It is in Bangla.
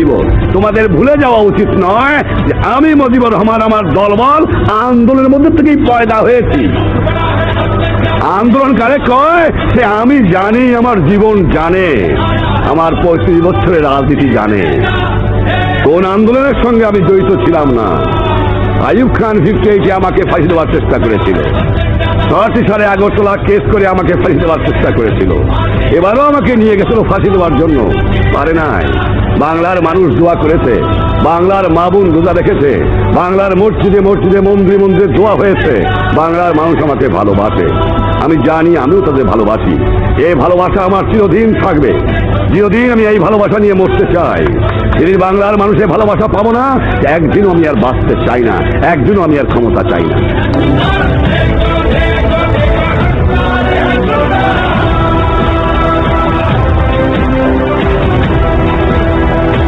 মুজিবর। তোমাদের ভুলে যাওয়া উচিত নয় যে আমি মুজিবুর রহমান আমার দলবল আন্দোলনের মধ্যে থেকেই পয়দা হয়েছি। আন্দোলন কারে কয় সে আমি জানি, আমার জীবন জানে, আমার 35 বছরের রাজনীতি জানে। কোন আন্দোলনের সঙ্গে আমি জড়িত ছিলাম না। আইয়ুব খান 58 আমাকে ফাঁসি দেওয়ার চেষ্টা করেছিল, 6 সালে আগরতলা কেস করে আমাকে ফাঁসি দেওয়ার চেষ্টা করেছিল, এবারও আমাকে নিয়ে গেছিল ফাঁসি দেওয়ার জন্য, পারে নাই। বাংলার মানুষ দোয়া করেছে, বাংলার মা বোন রোজা রেখেছে, বাংলার মসজিদে মসজিদে মন্দিরে মন্দিরে দোয়া হয়েছে। বাংলার মানুষ আমাকে ভালোবাসে, আমি জানি, আমিও তাদের ভালোবাসি। এই ভালোবাসা আমার চিরদিন থাকবে, চিরদিন আমি এই ভালোবাসা নিয়ে মরতে চাই। যেদিন বাংলার মানুষের ভালোবাসা পাবো না, একদিনও আমি আর বাঁচতে চাই না, একদিনও আমি আর ক্ষমতা চাই না।